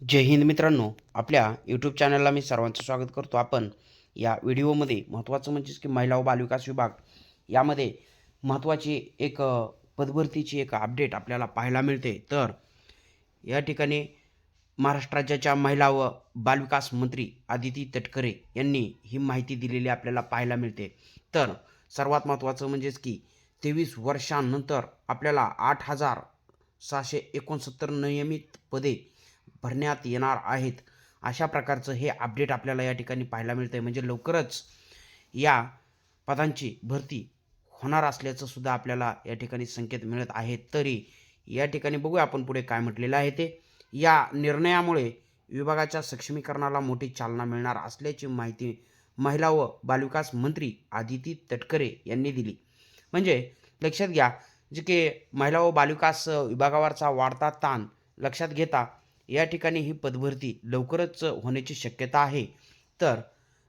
जय हिंद मित्रांनो, आपल्या यूट्यूब चॅनलला मी सर्वांचं स्वागत करतो. आपण या व्हिडिओमध्ये महत्त्वाचं म्हणजेच की महिला व बालविकास विभाग यामध्ये महत्त्वाची एक पदभरतीची एक अपडेट आपल्याला पाहायला मिळते. तर या ठिकाणी महाराष्ट्र राज्याच्या महिला व बालविकास मंत्री आदिती तटकरे यांनी ही माहिती दिलेली आपल्याला पाहायला मिळते. तर सर्वात महत्त्वाचं म्हणजेच की 23 वर्षांनंतर आपल्याला 8,669 नियमित पदे भरण्यात येणार आहेत. अशा प्रकारचं हे अपडेट आपल्याला या ठिकाणी पाहायला मिळतं आहे. म्हणजे लवकरच या पदांची भरती होणार असल्याचं सुद्धा आपल्याला या ठिकाणी संकेत मिळत आहेत. तरी या ठिकाणी बघूया आपण पुढे काय म्हटलेलं आहे ते. या निर्णयामुळे विभागाच्या सक्षमीकरणाला मोठी चालना मिळणार असल्याची माहिती महिला व बालविकास मंत्री आदिती तटकरे यांनी दिली. म्हणजे लक्षात घ्या, जे की महिला व बालविकास विभागावरचा वाढता ताण लक्षात घेता या ठिकाणी ही पदभरती लवकरच होण्याची शक्यता आहे. तर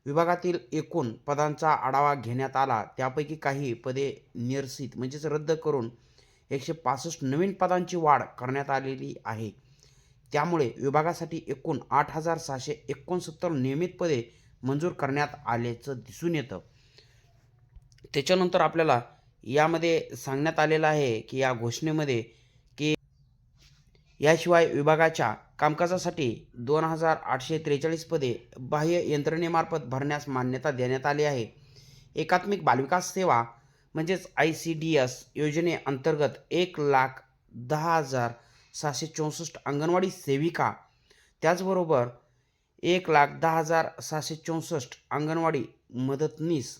विभागातील एकूण पदांचा आढावा घेण्यात आला. त्यापैकी काही पदे निरसित म्हणजेच रद्द करून 165 नवीन पदांची वाढ करण्यात आलेली आहे. त्यामुळे विभागासाठी एकूण 8,669 नियमित पदे मंजूर करण्यात आल्याचं दिसून येतं. त्याच्यानंतर आपल्याला यामध्ये सांगण्यात आलेलं आहे की या घोषणेमध्ये की याशिवाय विभागाच्या कामकाजासाठी 2,843 पदे बाह्य यंत्रणेमार्फत भरण्यास मान्यता देण्यात आली आहे. एकात्मिक बालविकास सेवा म्हणजेच ICDS योजनेअंतर्गत 1,10,664 अंगणवाडी सेविका, त्याचबरोबर 1,10,664 अंगणवाडी मदतनीस,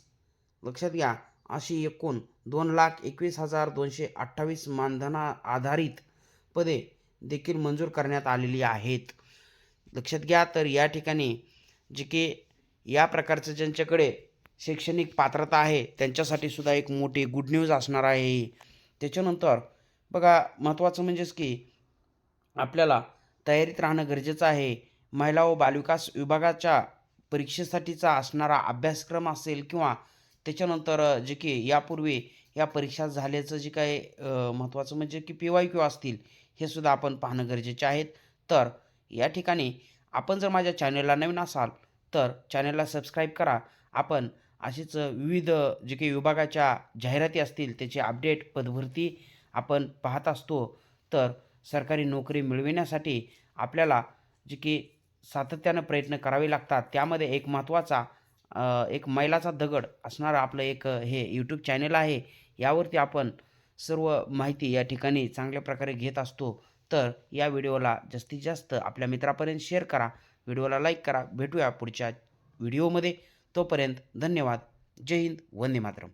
लक्षात घ्या, अशी एकूण 2,21,228 मानधना आधारित पदे देखील मंजूर करण्यात आलेली आहेत. लक्षात घ्या. तर या ठिकाणी जे की या प्रकारचं ज्यांच्याकडे शैक्षणिक पात्रता आहे त्यांच्यासाठी सुद्धा एक मोठी गुड न्यूज असणार आहे. त्याच्यानंतर बघा, महत्त्वाचं म्हणजेच की आपल्याला तयारीत राहणं गरजेचं आहे. महिला व बालविकास विभागाच्या परीक्षेसाठीचा असणारा अभ्यासक्रम असेल किंवा त्याच्यानंतर जे की यापूर्वी या परीक्षा झाल्याचं जे काही महत्त्वाचं म्हणजे की PYQ असतील, हे सुद्धा आपण पाहणं गरजेचे आहेत. तर या ठिकाणी आपण जर माझ्या चॅनलला नवीन असाल तर चॅनलला सबस्क्राईब करा. आपण अशीच विविध जे काही विभागाच्या जाहिराती असतील त्याची अपडेट पदभरती आपण पाहत असतो. तर सरकारी नोकरी मिळविण्यासाठी आपल्याला जे की सातत्यानं प्रयत्न करावे लागतात. त्यामध्ये एक महत्त्वाचा एक मैलाचा दगड असणारं आपलं एक हे यूट्यूब चॅनल आहे. यावरती आपण सर्व माहिती या ठिकाणी चांगल्या प्रकारे घेत असतो. तर या व्हिडिओला जास्तीत जास्त आपल्या मित्रापर्यंत शेअर करा, व्हिडिओला लाईक करा. भेटूया पुढच्या व्हिडिओमध्ये. तोपर्यंत धन्यवाद. जय हिंद, वंदे मातरम.